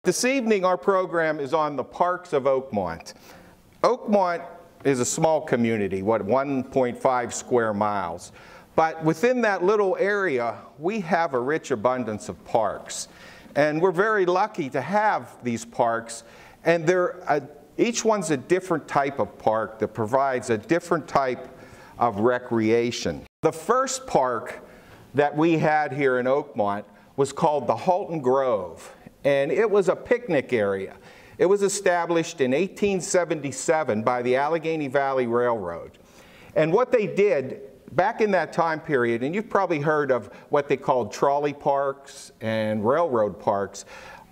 This evening our program is on the Parks of Oakmont. Oakmont is a small community, 1.5 square miles. But within that little area, we have a rich abundance of parks. And we're very lucky to have these parks. And each one's a different type of park that provides a different type of recreation. The first park that we had here in Oakmont was called the Halton Grove. And it was a picnic area. It was established in 1877 by the Allegheny Valley Railroad. And what they did back in that time period, and you've probably heard of what they called trolley parks and railroad parks,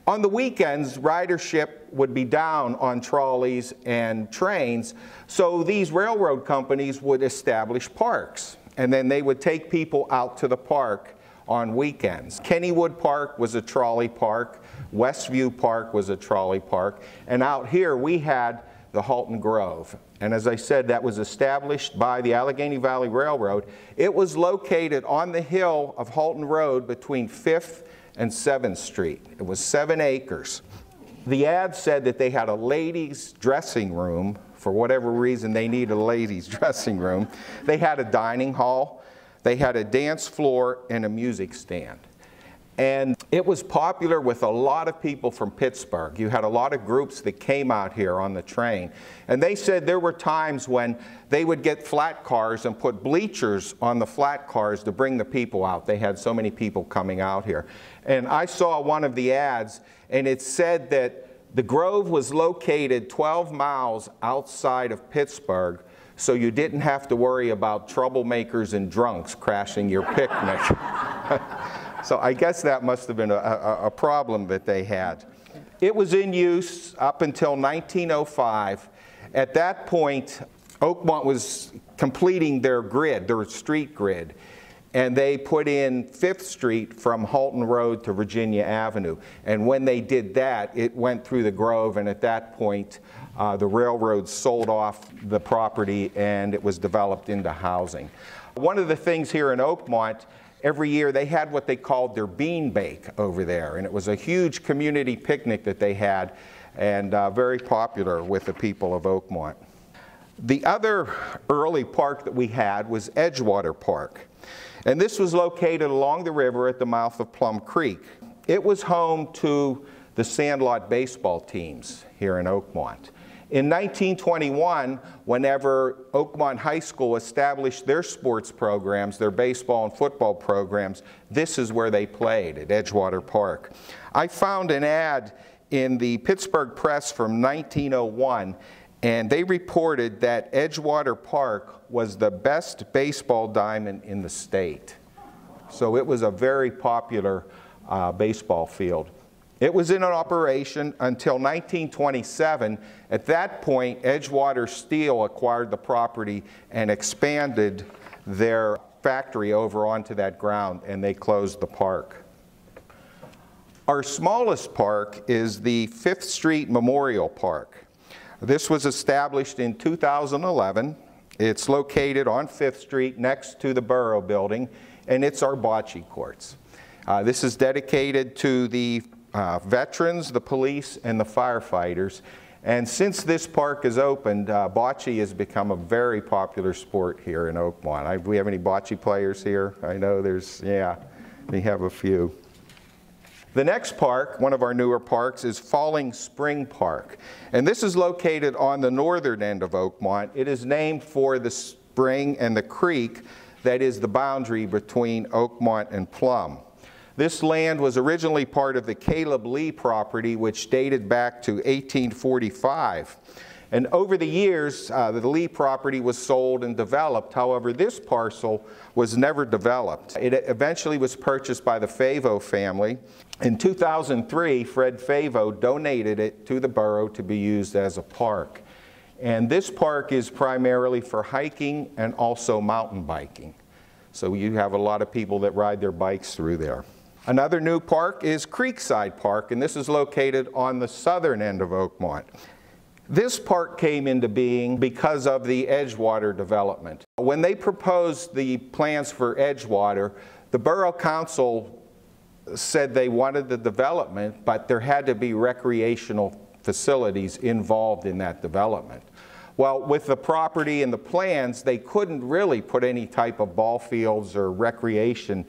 on the weekends ridership would be down on trolleys and trains, so these railroad companies would establish parks. And then they would take people out to the park on weekends. Kennywood Park was a trolley park, Westview Park was a trolley park, and out here we had the Halton Grove. And as I said, that was established by the Allegheny Valley Railroad. It was located on the hill of Halton Road between 5th and 7th Street. It was 7 acres. The ad said that they had a ladies' dressing room. For whatever reason, they needed a ladies' dressing room. They had a dining hall. They had a dance floor and a music stand. And it was popular with a lot of people from Pittsburgh. You had a lot of groups that came out here on the train. And they said there were times when they would get flat cars and put bleachers on the flat cars to bring the people out. They had so many people coming out here. And I saw one of the ads, and it said that the Grove was located 12 miles outside of Pittsburgh, so you didn't have to worry about troublemakers and drunks crashing your picnic. So I guess that must have been a problem that they had. It was in use up until 1905. At that point, Oakmont was completing their grid, their street grid, and they put in 5th Street from Halton Road to Virginia Avenue. And when they did that, it went through the Grove, and at that point, the railroad sold off the property and it was developed into housing. One of the things here in Oakmont, every year they had what they called their bean bake over there, and it was a huge community picnic that they had, and very popular with the people of Oakmont. The other early park that we had was Edgewater Park, and this was located along the river at the mouth of Plum Creek. It was home to the Sandlot baseball teams here in Oakmont. In 1921, whenever Oakmont High School established their sports programs, their baseball and football programs, this is where they played, at Edgewater Park. I found an ad in the Pittsburgh Press from 1901, and they reported that Edgewater Park was the best baseball diamond in the state. So it was a very popular baseball field. It was in operation until 1927. At that point, Edgewater Steel acquired the property and expanded their factory over onto that ground, and they closed the park. Our smallest park is the 5th Street Memorial Park. This was established in 2011. It's located on 5th Street next to the Borough Building, and it's our bocce courts. This is dedicated to the veterans, the police, and the firefighters. And since this park is opened, bocce has become a very popular sport here in Oakmont. Do we have any bocce players here? I know there's, yeah, we have a few. The next park, one of our newer parks, is Falling Spring Park. And this is located on the northern end of Oakmont. It is named for the spring and the creek that is the boundary between Oakmont and Plum. This land was originally part of the Caleb Lee property, which dated back to 1845. And over the years, the Lee property was sold and developed. However, this parcel was never developed. It eventually was purchased by the Favo family. In 2003, Fred Favo donated it to the borough to be used as a park. And this park is primarily for hiking and also mountain biking. So you have a lot of people that ride their bikes through there. Another new park is Creekside Park, and this is located on the southern end of Oakmont. This park came into being because of the Edgewater development. When they proposed the plans for Edgewater, the Borough Council said they wanted the development, but there had to be recreational facilities involved in that development. Well, with the property and the plans, they couldn't really put any type of ball fields or recreation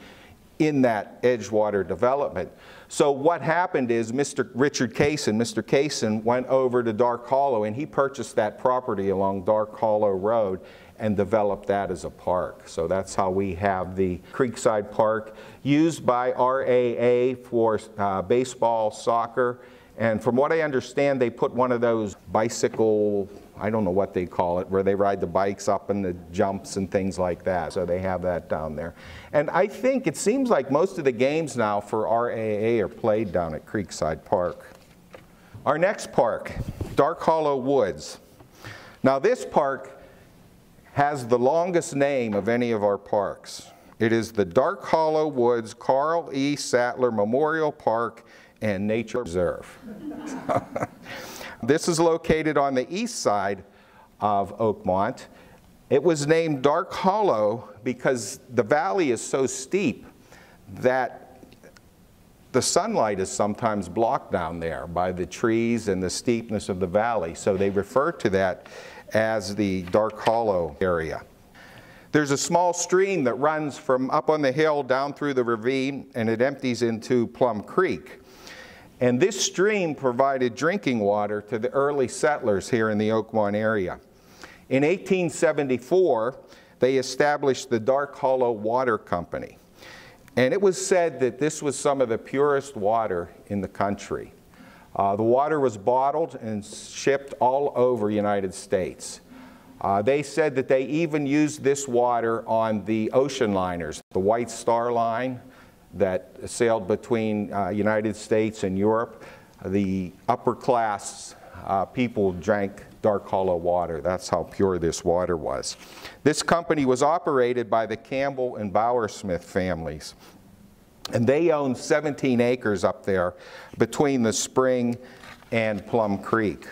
in that Edgewater development. So what happened is Mr. Kaysen went over to Dark Hollow, and he purchased that property along Dark Hollow Road and developed that as a park. So that's how we have the Creekside Park, used by RAA for baseball, soccer, and from what I understand, they put one of those bicycle, I don't know what they call it, where they ride the bikes up in the jumps and things like that. So they have that down there. And I think it seems like most of the games now for RAA are played down at Creekside Park. Our next park, Dark Hollow Woods. Now this park has the longest name of any of our parks. It is the Dark Hollow Woods Carl E. Sattler Memorial Park and Nature Reserve. This is located on the east side of Oakmont. It was named Dark Hollow because the valley is so steep that the sunlight is sometimes blocked down there by the trees and the steepness of the valley. So they refer to that as the Dark Hollow area. There's a small stream that runs from up on the hill down through the ravine, and it empties into Plum Creek. And this stream provided drinking water to the early settlers here in the Oakmont area. In 1874, they established the Dark Hollow Water Company. And it was said that this was some of the purest water in the country. The water was bottled and shipped all over the United States. They said that they even used this water on the ocean liners, the White Star Line that sailed between United States and Europe. The upper class people drank Dark Hollow water. That's how pure this water was. This company was operated by the Campbell and Bowersmith families. And they owned 17 acres up there between the spring and Plum Creek.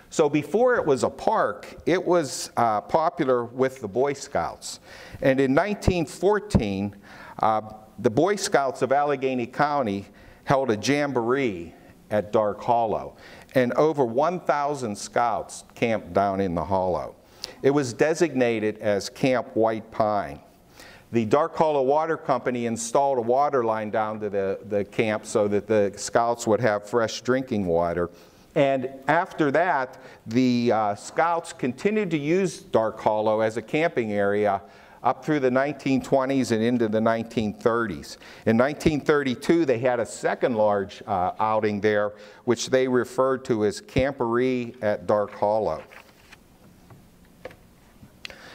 So before it was a park, it was popular with the Boy Scouts. And in 1914, the Boy Scouts of Allegheny County held a jamboree at Dark Hollow. And over 1,000 scouts camped down in the hollow. It was designated as Camp White Pine. The Dark Hollow Water Company installed a water line down to the camp so that the scouts would have fresh drinking water. And after that, the scouts continued to use Dark Hollow as a camping area up through the 1920s and into the 1930s. In 1932, they had a second large outing there, which they referred to as Camporee at Dark Hollow.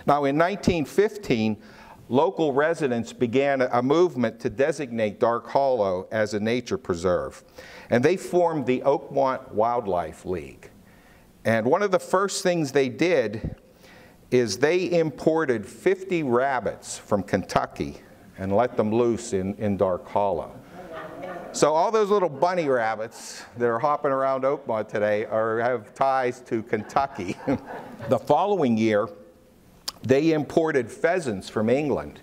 Now in 1915, local residents began a movement to designate Dark Hollow as a nature preserve. And they formed the Oakmont Wildlife League. And one of the first things they did is they imported 50 rabbits from Kentucky and let them loose in Dark Hollow. So all those little bunny rabbits that are hopping around Oakmont today have ties to Kentucky. The following year, they imported pheasants from England,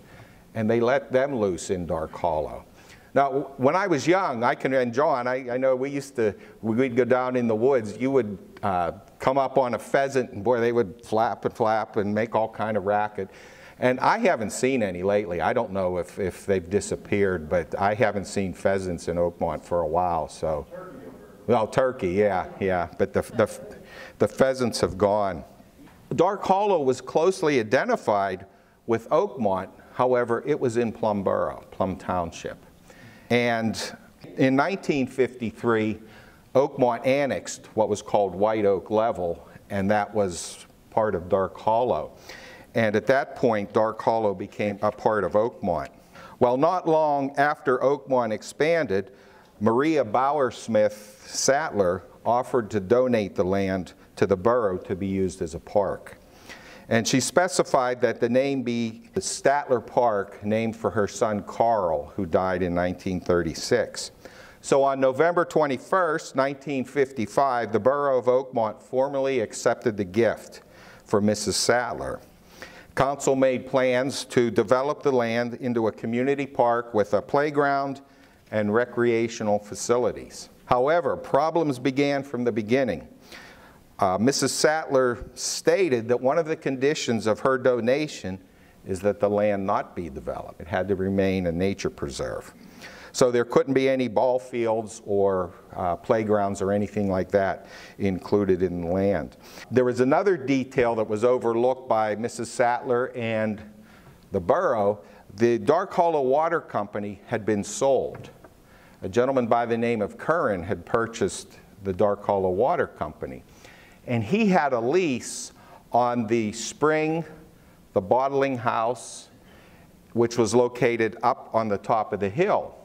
and they let them loose in Dark Hollow. Now, when I was young, and John, I know we'd go down in the woods. You would come up on a pheasant, and boy, they would flap and make all kind of racket. And I haven't seen any lately. I don't know if they've disappeared, but I haven't seen pheasants in Oakmont for a while. So, well, turkey, yeah. But the pheasants have gone. Dark Hollow was closely identified with Oakmont. However, it was in Plum Borough, Plum Township. And in 1953, Oakmont annexed what was called White Oak Level, and that was part of Dark Hollow. And at that point, Dark Hollow became a part of Oakmont. Well, not long after Oakmont expanded, Maria Bowersmith Sattler offered to donate the land to the borough to be used as a park. And she specified that the name be the Statler Park, named for her son Carl, who died in 1936. So on November 21st, 1955, the borough of Oakmont formally accepted the gift for Mrs. Sattler. Council made plans to develop the land into a community park with a playground and recreational facilities. However, problems began from the beginning. Mrs. Sattler stated that one of the conditions of her donation is that the land not be developed. It had to remain a nature preserve. So there couldn't be any ball fields or playgrounds or anything like that included in the land. There was another detail that was overlooked by Mrs. Sattler and the borough. The Dark Hollow Water Company had been sold. A gentleman by the name of Curran had purchased the Dark Hollow Water Company. And he had a lease on the spring, the bottling house, which was located up on the top of the hill.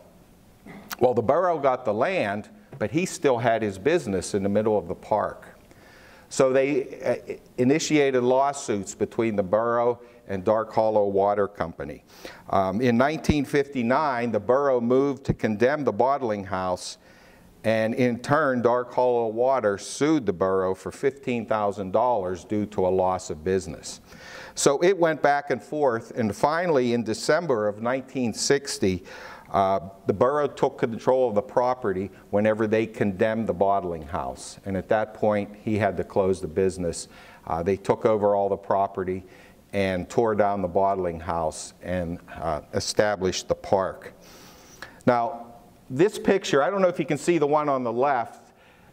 Well, the borough got the land, but he still had his business in the middle of the park. So they initiated lawsuits between the borough and Dark Hollow Water Company. In 1959, the borough moved to condemn the bottling house, and in turn, Dark Hollow Water sued the borough for $15,000 due to a loss of business. So it went back and forth, and finally, in December of 1960, the borough took control of the property whenever they condemned the bottling house. And at that point, he had to close the business. They took over all the property and tore down the bottling house and established the park. Now, this picture, I don't know if you can see the one on the left.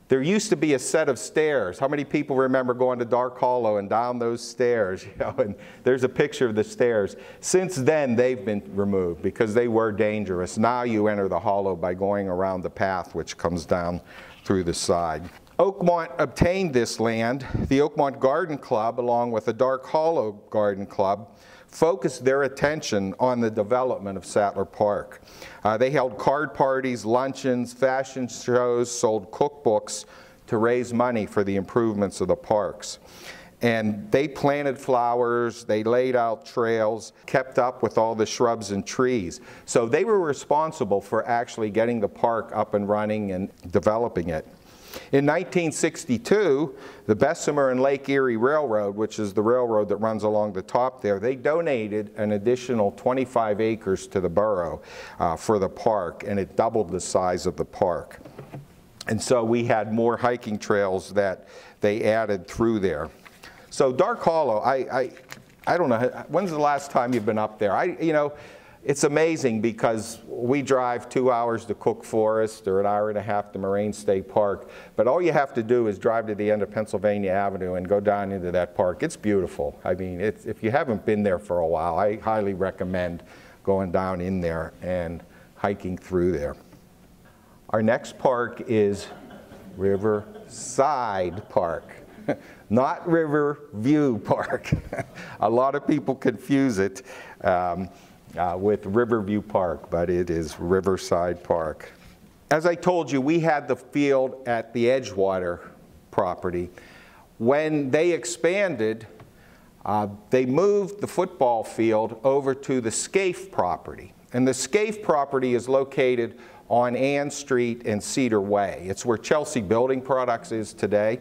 There used to be a set of stairs. How many people remember going to Dark Hollow and down those stairs? You know, and there's a picture of the stairs. Since then, they've been removed because they were dangerous. Now you enter the hollow by going around the path which comes down through the side. Oakmont obtained this land. The Oakmont Garden Club, along with the Dark Hollow Garden Club, focused their attention on the development of Sattler Park. They held card parties, luncheons, fashion shows, sold cookbooks to raise money for the improvements of the parks. And they planted flowers, they laid out trails, kept up with all the shrubs and trees. So they were responsible for actually getting the park up and running and developing it. In 1962, the Bessemer and Lake Erie Railroad, which is the railroad that runs along the top there, they donated an additional 25 acres to the borough for the park, and it doubled the size of the park. And so we had more hiking trails that they added through there. So Dark Hollow, I don't know, when's the last time you've been up there? You know, it's amazing because we drive 2 hours to Cook Forest or an hour and a half to Moraine State Park, but all you have to do is drive to the end of Pennsylvania Avenue and go down into that park. It's beautiful. I mean, if you haven't been there for a while, I highly recommend going down in there and hiking through there. Our next park is RiverSIDE Park, not Riverview Park. A lot of people confuse it with Riverview Park, but it is RiverSIDE Park. As I told you, we had the field at the Edgewater property. When they expanded, they moved the football field over to the Scaife property. And the Scaife property is located on Ann Street and Cedar Way. It's where Chelsea Building Products is today.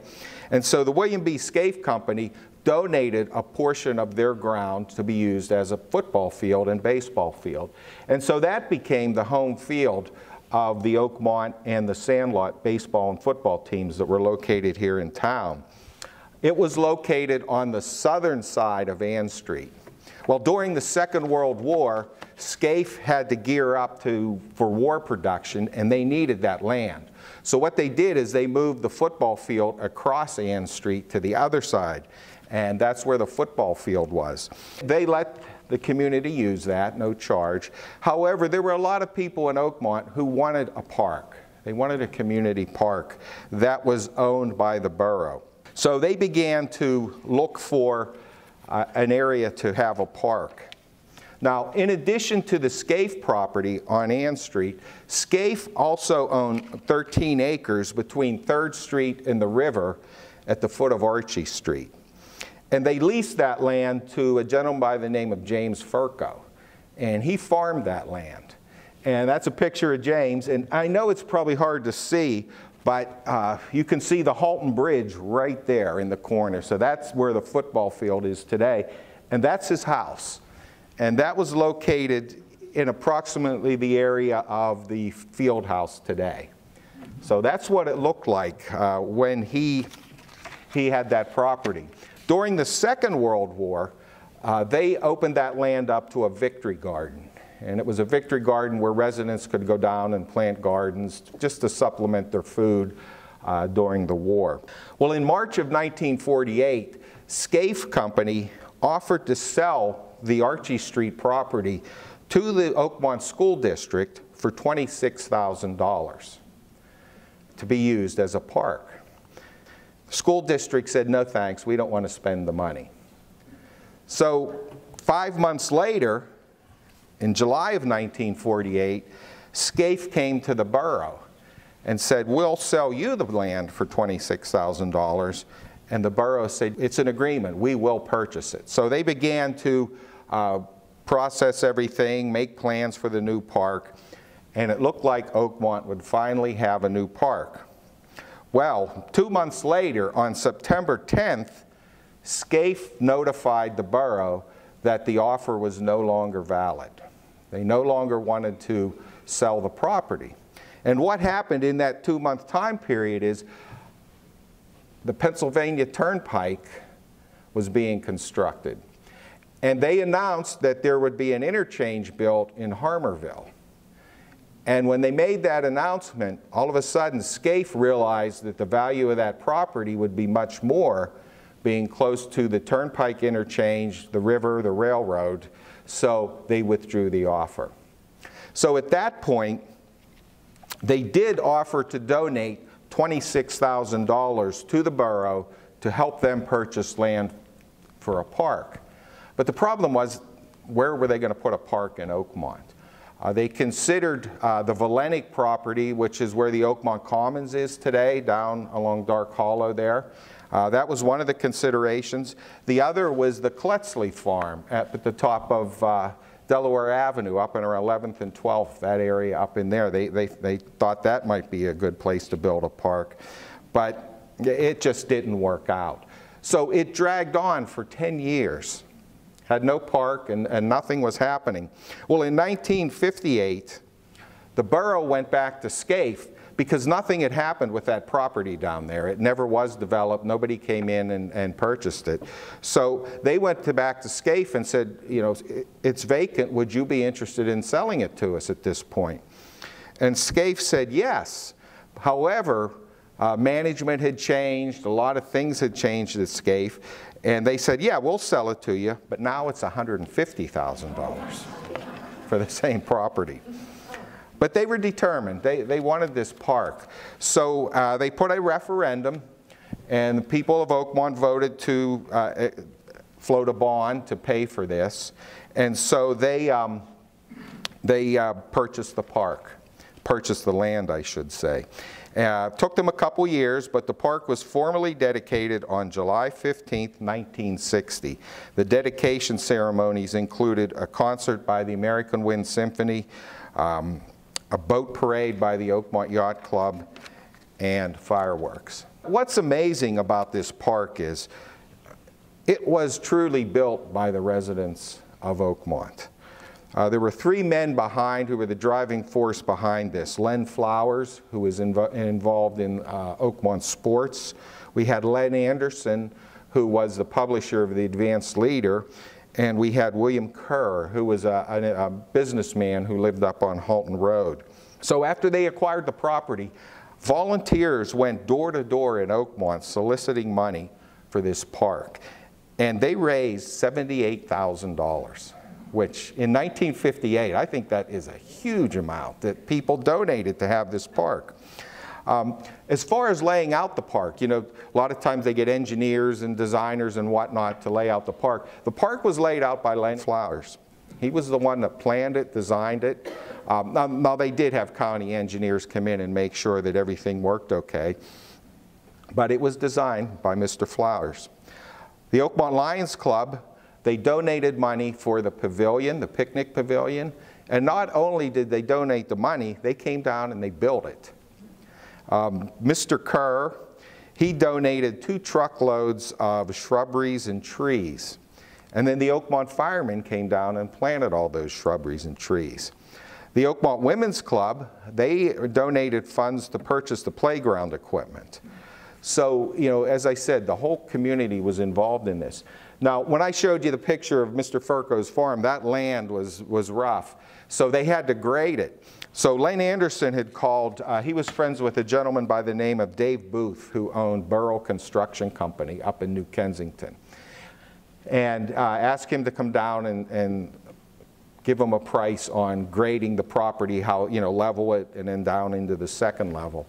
And so the William B. Scaife Company donated a portion of their ground to be used as a football field and baseball field. And so that became the home field of the Oakmont and the Sandlot baseball and football teams that were located here in town. It was located on the southern side of Ann Street. Well, during the Second World War, Scaife had to gear up for war production, and they needed that land. So what they did is they moved the football field across Ann Street to the other side. And that's where the football field was. They let the community use that, no charge. However, there were a lot of people in Oakmont who wanted a park. They wanted a community park that was owned by the borough. So they began to look for an area to have a park. Now, in addition to the Scaife property on Ann Street, Scaife also owned 13 acres between 3rd Street and the river at the foot of Archie Street. And they leased that land to a gentleman by the name of James Furco. And he farmed that land. And that's a picture of James. And I know it's probably hard to see, but you can see the Halton Bridge right there in the corner. So that's where the football field is today. And that's his house. And that was located in approximately the area of the field house today. So that's what it looked like when he had that property. During the Second World War, they opened that land up to a victory garden. And it was a victory garden where residents could go down and plant gardens just to supplement their food during the war. Well, in March of 1948, Scaife Company offered to sell the Archie Street property to the Oakmont School District for $26,000 to be used as a park. The school district said, no thanks, we don't want to spend the money. So 5 months later, in July of 1948, Scaife came to the borough and said, we'll sell you the land for $26,000. And the borough said, it's an agreement, we will purchase it. So they began to process everything, make plans for the new park, and it looked like Oakmont would finally have a new park. Well, 2 months later, on September 10th, Scaife notified the borough that the offer was no longer valid. They no longer wanted to sell the property. And what happened in that 2-month time period is the Pennsylvania Turnpike was being constructed. And they announced that there would be an interchange built in Harmerville. And when they made that announcement, all of a sudden Scaife realized that the value of that property would be much more, being close to the Turnpike interchange, the river, the railroad, so they withdrew the offer. So at that point, they did offer to donate $26,000 to the borough to help them purchase land for a park. But the problem was, where were they going to put a park in Oakmont? They considered the Valenic property, which is where the Oakmont Commons is today, down along Dark Hollow there. That was one of the considerations. The other was the Kletzley farm at the top of Delaware Avenue, up in our 11th and 12th, that area up in there. They thought that might be a good place to build a park, but it just didn't work out. So it dragged on for 10 years. Had no park and nothing was happening. Well, in 1958, the borough went back to Scaife because nothing had happened with that property down there. It never was developed. Nobody came in and purchased it. So they went back to Scaife and said, you know, it's vacant. Would you be interested in selling it to us at this point? And Scaife said yes. However, management had changed. A lot of things had changed at Scaife. And they said, yeah, we'll sell it to you, but now it's $150,000 for the same property. But they were determined. They wanted this park. So they put a referendum, and the people of Oakmont voted to float a bond to pay for this. And so they purchased the park, purchased the land, I should say. Took them a couple years, but the park was formally dedicated on July 15th, 1960. The dedication ceremonies included a concert by the American Wind Symphony, a boat parade by the Oakmont Yacht Club, and fireworks. What's amazing about this park is it was truly built by the residents of Oakmont. There were 3 men behind who were the driving force behind this. Len Flowers, who was involved in Oakmont sports. We had Len Anderson, who was the publisher of the Advanced Leader. And we had William Kerr, who was a businessman who lived up on Halton Road. So after they acquired the property, volunteers went door to door in Oakmont soliciting money for this park. And they raised $78,000. Which in 1958, I think that is a huge amount that people donated to have this park. As far as laying out the park, you know, a lot of times they get engineers and designers and whatnot to lay out the park. The park was laid out by Len Flowers. He was the one that planned it, designed it. Now they did have county engineers come in and make sure that everything worked okay, but it was designed by Mr. Flowers. The Oakmont Lions Club, they donated money for the pavilion, the picnic pavilion, and not only did they donate the money, they came down and they built it. Mr. Kerr, he donated 2 truckloads of shrubberies and trees. And then the Oakmont firemen came down and planted all those shrubberies and trees. The Oakmont Women's Club, they donated funds to purchase the playground equipment. So, you know, as I said, the whole community was involved in this. Now, when I showed you the picture of Mr. Furco's farm, that land was rough. So they had to grade it. So Lane Anderson had called, he was friends with a gentleman by the name of Dave Booth, who owned Burrow Construction Company up in New Kensington, and asked him to come down and give him a price on grading the property, how, you know, level it and then down into the second level.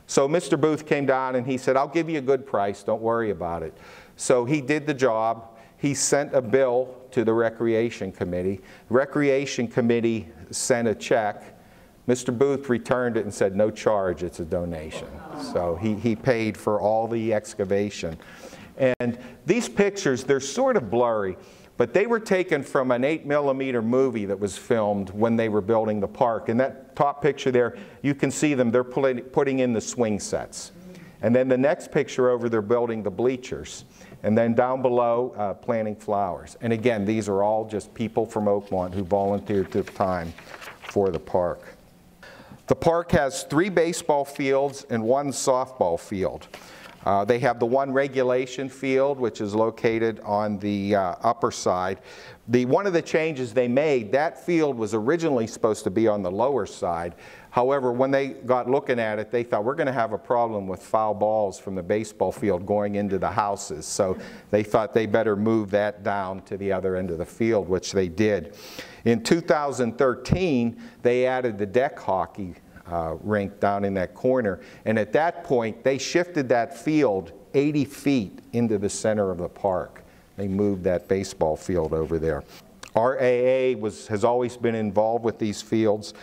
So Mr. Booth came down and he said, I'll give you a good price, don't worry about it. So he did the job. He sent a bill to the Recreation Committee. The Recreation Committee sent a check. Mr. Booth returned it and said, no charge, it's a donation. So he paid for all the excavation. And these pictures, they're sort of blurry, but they were taken from an 8mm movie that was filmed when they were building the park. And that top picture there, you can see them, they're putting in the swing sets. And then the next picture over, they're building the bleachers. And then down below, planting flowers. And again, these are all just people from Oakmont who volunteered their time for the park. The park has 3 baseball fields and 1 softball field. They have the 1 regulation field, which is located on the upper side. One of the changes they made, that field was originally supposed to be on the lower side. However, when they got looking at it, they thought, we're going to have a problem with foul balls from the baseball field going into the houses. So they thought they better move that down to the other end of the field, which they did. In 2013, they added the deck hockey rink down in that corner. And at that point, they shifted that field 80 feet into the center of the park. They moved that baseball field over there. RAA has always been involved with these fields.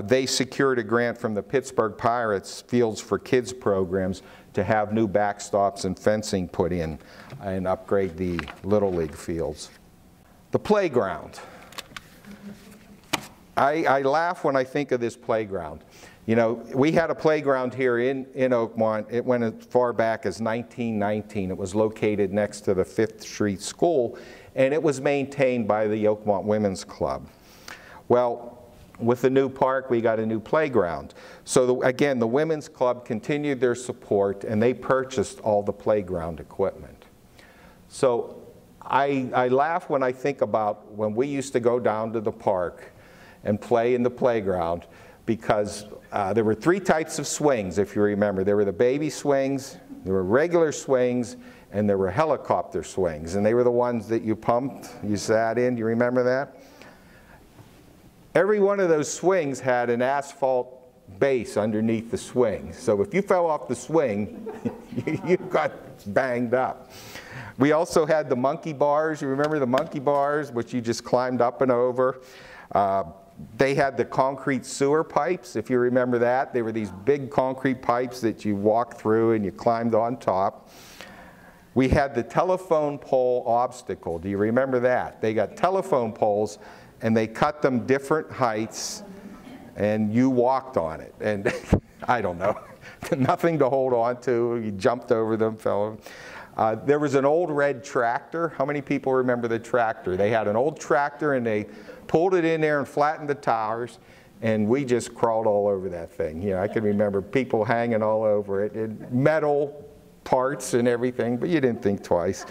They secured a grant from the Pittsburgh Pirates Fields for Kids programs to have new backstops and fencing put in and upgrade the Little League fields. The playground. I laugh when I think of this playground. You know, we had a playground here in Oakmont. It went as far back as 1919. It was located next to the 5th Street School, and it was maintained by the Oakmont Women's Club. Well, with the new park, we got a new playground. So again, the Women's Club continued their support, and they purchased all the playground equipment. So I laugh when I think about when we used to go down to the park and play in the playground, because there were 3 types of swings, if you remember. There were the baby swings, there were regular swings, and there were helicopter swings. And they were the ones that you pumped, you sat in. Do you remember that? Every one of those swings had an asphalt base underneath the swing. So if you fell off the swing, you got banged up. We also had the monkey bars. You remember the monkey bars, which you just climbed up and over. They had the concrete sewer pipes, if you remember that. They were these big concrete pipes that you walked through and you climbed on top. We had the telephone pole obstacle. Do you remember that? They got telephone poles and they cut them different heights and you walked on it. And I don't know, nothing to hold on to. You jumped over them, fell over. There was an old red tractor. How many people remember the tractor? They had an old tractor and they pulled it in there and flattened the tires, and we just crawled all over that thing. You know, I can remember people hanging all over it, and metal parts and everything, but you didn't think twice.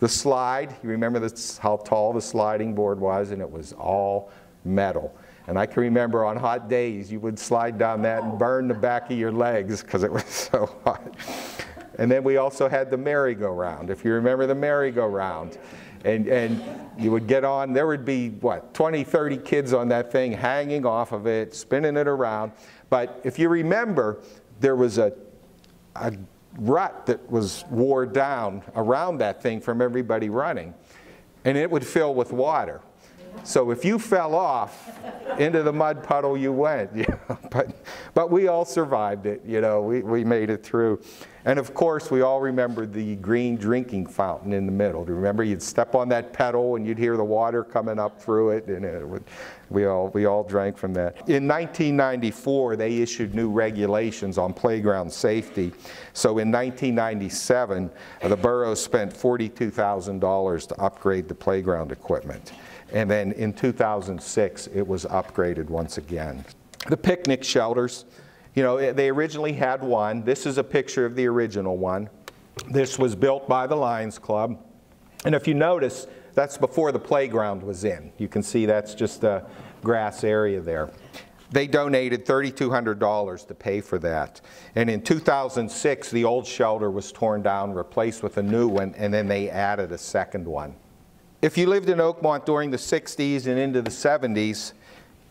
The slide, you remember how tall the sliding board was, and it was all metal. And I can remember on hot days, you would slide down that and burn the back of your legs because it was so hot. And then we also had the merry-go-round, if you remember the merry-go-round. And you would get on, there would be, what, 20, 30 kids on that thing hanging off of it, spinning it around. But if you remember, there was a rut that was wore down around that thing from everybody running. And it would fill with water. So if you fell off, into the mud puddle you went. You know? But we all survived it. You know, we made it through. And of course, we all remember the green drinking fountain in the middle. Do you remember? You'd step on that pedal and you'd hear the water coming up through it, and we all drank from that. In 1994, they issued new regulations on playground safety. So in 1997, the borough spent $42,000 to upgrade the playground equipment. And then in 2006, it was upgraded once again. The picnic shelters, you know, they originally had one. This is a picture of the original one. This was built by the Lions Club. And if you notice, that's before the playground was in. You can see that's just a grass area there. They donated $3,200 to pay for that. And in 2006, the old shelter was torn down, replaced with a new one, and then they added a second one. If you lived in Oakmont during the 60s and into the 70s,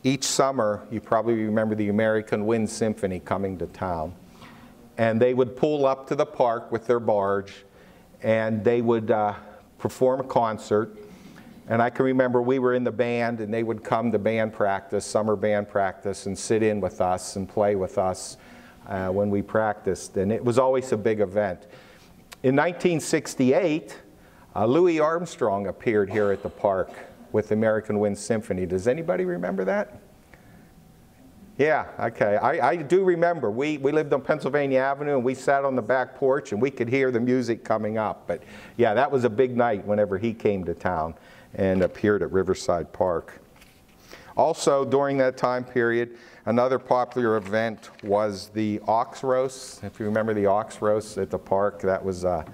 each summer, you probably remember the American Wind Symphony coming to town. And they would pull up to the park with their barge, and they would perform a concert. And I can remember we were in the band, and they would come to band practice, summer band practice, and sit in with us and play with us when we practiced. And it was always a big event. In 1968, Louis Armstrong appeared here at the park with the American Wind Symphony. Does anybody remember that? Yeah, okay. I do remember. We lived on Pennsylvania Avenue, and we sat on the back porch, and we could hear the music coming up. But yeah, that was a big night whenever he came to town and appeared at RiverSIDE Park. Also, during that time period, another popular event was the ox roast. If you remember the ox roast at the park, that was a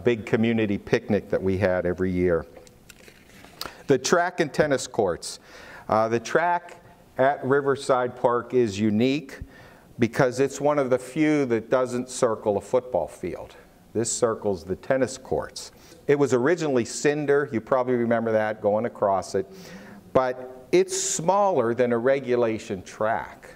big community picnic that we had every year. The track and tennis courts. The track at RiverSIDE Park is unique because it's one of the few that doesn't circle a football field. This circles the tennis courts. It was originally cinder. You probably remember that going across it. But it's smaller than a regulation track.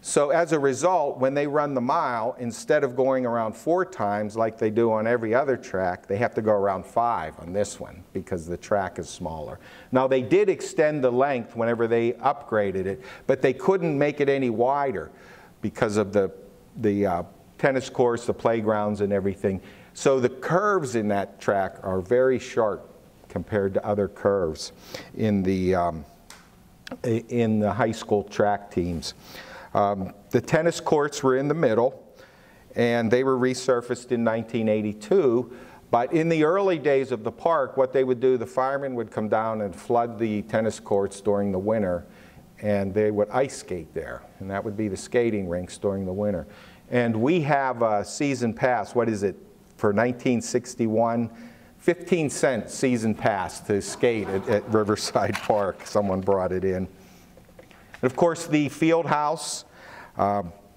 So as a result, when they run the mile, instead of going around 4 times like they do on every other track, they have to go around 5 on this one because the track is smaller. Now they did extend the length whenever they upgraded it, but they couldn't make it any wider because of the tennis courts, the playgrounds, and everything. So the curves in that track are very sharp compared to other curves in the high school track teams. The tennis courts were in the middle, and they were resurfaced in 1982. But in the early days of the park, what they would do, the firemen would come down and flood the tennis courts during the winter, and they would ice skate there. And that would be the skating rinks during the winter. And we have a season pass, what is it, for 1961? 15-cent season pass to skate at RiverSIDE Park. Someone brought it in. And of course, the field house.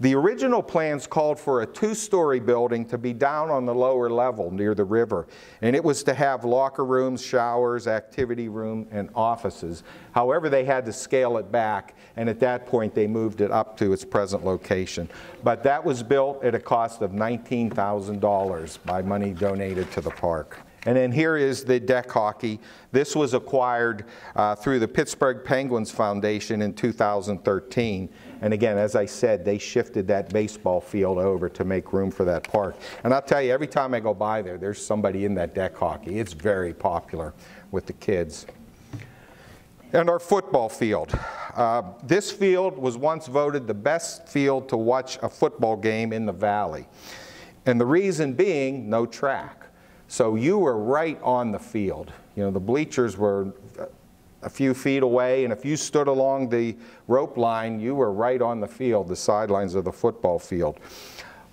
The original plans called for a 2-story building to be down on the lower level near the river. And it was to have locker rooms, showers, activity room, and offices. However, they had to scale it back, and at that point they moved it up to its present location. But that was built at a cost of $19,000 by money donated to the park. And then here is the deck hockey. This was acquired through the Pittsburgh Penguins Foundation in 2013. And again, as I said, they shifted that baseball field over to make room for that park. And I'll tell you, every time I go by there, there's somebody in that deck hockey. It's very popular with the kids. And our football field. This field was once voted the best field to watch a football game in the valley. And the reason being, no track. So you were right on the field. You know, the bleachers were a few feet away, and if you stood along the rope line, you were right on the field, the sidelines of the football field.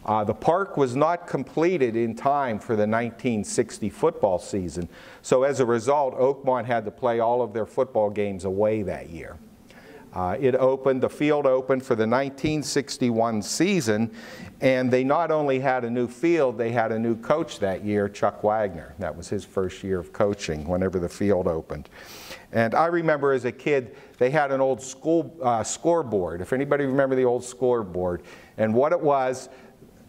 The park was not completed in time for the 1960 football season. So as a result, Oakmont had to play all of their football games away that year. The field opened for the 1961 season, and they not only had a new field, they had a new coach that year, Chuck Wagner. That was his first year of coaching whenever the field opened. And I remember as a kid, they had an old school scoreboard, if anybody remember the old scoreboard. And what it was,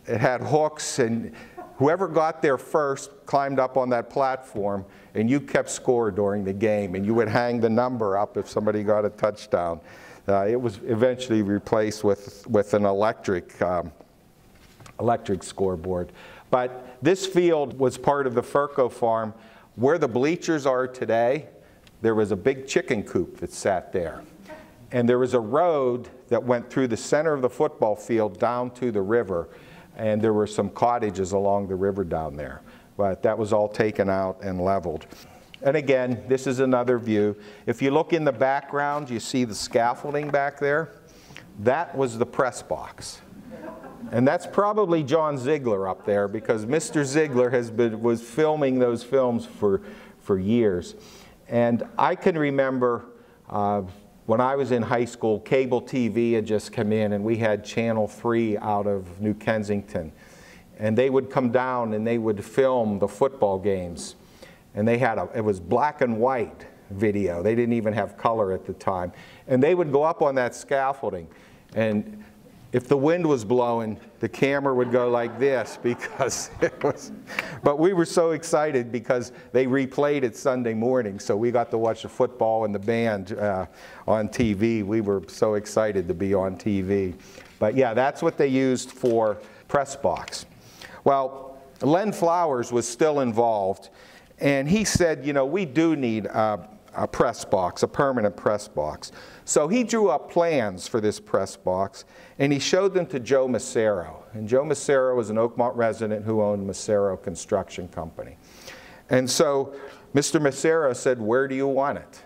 it had hooks, and Whoever got there first climbed up on that platform, and you kept score during the game, and you would hang the number up if somebody got a touchdown. It was eventually replaced with an electric scoreboard. But this field was part of the Furco farm. Where the bleachers are today, there was a big chicken coop that sat there. And there was a road that went through the center of the football field down to the river. And there were some cottages along the river down there. But that was all taken out and leveled. And again, this is another view. If you look in the background, you see the scaffolding back there. That was the press box. And that's probably John Ziegler up there, because Mr. Ziegler was filming those films for years. And I can remember when I was in high school, cable TV had just come in, and we had Channel 3 out of New Kensington. And they would come down and they would film the football games. And they had it was black and white video. They didn't even have color at the time. And they would go up on that scaffolding. And if the wind was blowing, the camera would go like this, because it was, but we were so excited because they replayed it Sunday morning, so we got to watch the football and the band on TV. We were so excited to be on TV. But yeah, that's what they used for press box. Well, Len Flowers was still involved, and he said, you know, we do need a press box, a permanent press box. So he drew up plans for this press box, and he showed them to Joe Massaro. And Joe Massaro was an Oakmont resident who owned Massaro Construction Company. And so Mr. Massaro said, where do you want it?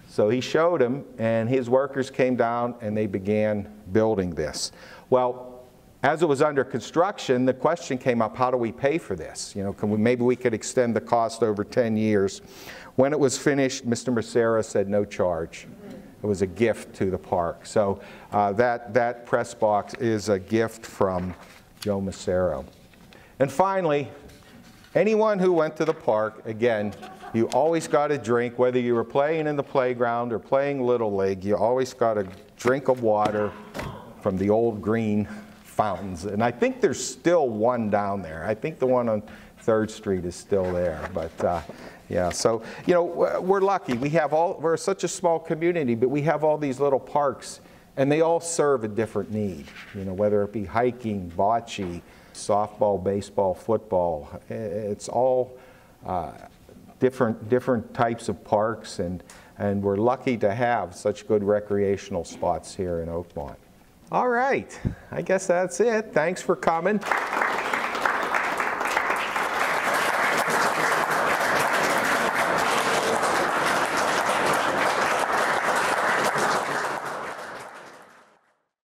So he showed him, and his workers came down and they began building this. Well, as it was under construction, the question came up, how do we pay for this? You know, maybe we could extend the cost over 10 years. When it was finished, Mr. Massaro said no charge. It was a gift to the park. So that press box is a gift from Joe Massaro. And finally, anyone who went to the park, again, you always got a drink, whether you were playing in the playground or playing Little League, you always got a drink of water from the old green fountains. And I think there's still one down there. I think the one on 3rd Street is still there. But yeah, so, you know, we're lucky. We're such a small community, but we have all these little parks, and they all serve a different need. You know, whether it be hiking, bocce, softball, baseball, football. It's all different types of parks, and we're lucky to have such good recreational spots here in Oakmont. All right, I guess that's it. Thanks for coming.